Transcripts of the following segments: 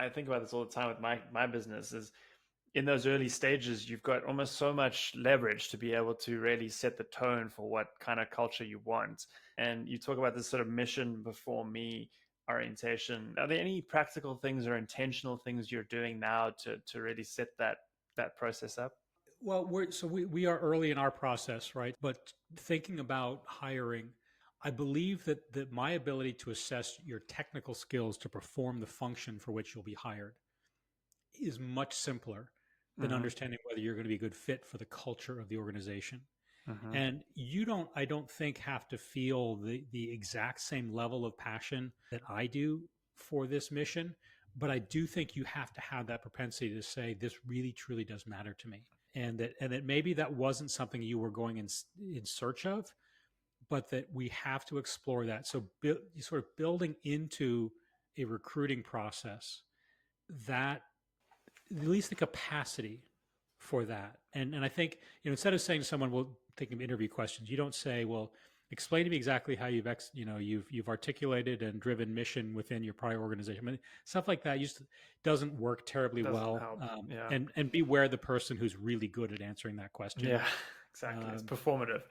I think about this all the time with my business is in those early stages, you've got almost so much leverage to be able to really set the tone for what kind of culture you want. And you talk about this sort of mission before me orientation. Are there any practical things or intentional things you're doing now to really set that process up? Well, we are early in our process, right? But thinking about hiring, I believe that my ability to assess your technical skills to perform the function for which you'll be hired is much simpler than Mm-hmm. understanding whether you're going to be a good fit for the culture of the organization. Mm-hmm. And I don't think, have to feel the exact same level of passion that I do for this mission. But I do think you have to have that propensity to say, this really, truly does matter to me. And that maybe that wasn't something you were going in search of, but that we have to explore that. So sort of building into a recruiting process that at least the capacity for that. And I think, instead of saying to someone, well, thinking of interview questions, you don't say, well, explain to me exactly how you've articulated and driven mission within your prior organization. I mean, stuff like that just doesn't work terribly Doesn't well. help. Yeah. And beware the person who's really good at answering that question. Yeah, exactly. It's Um, performative.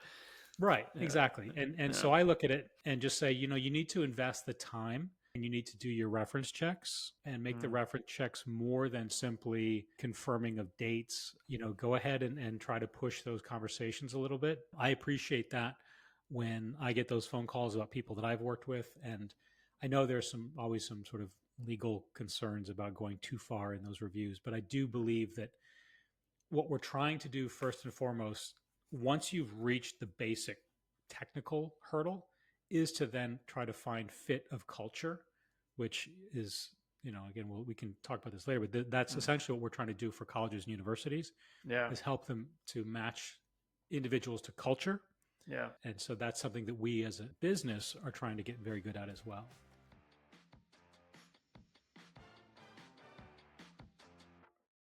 Right, Yeah. exactly. And Yeah. so I look at it and just say, you need to invest the time and you need to do your reference checks and make the Mm. reference checks more than simply confirming of dates. Go ahead and try to push those conversations a little bit. I appreciate that when I get those phone calls about people that I've worked with. And I know there's always some sort of legal concerns about going too far in those reviews, but I do believe that what we're trying to do first and foremost, once you've reached the basic technical hurdle, is to then try to find fit of culture, which is, again, we can talk about this later, but that's Mm. essentially what we're trying to do for colleges and universities, Yeah. is help them to match individuals to culture. Yeah. And so that's something that we as a business are trying to get very good at as well.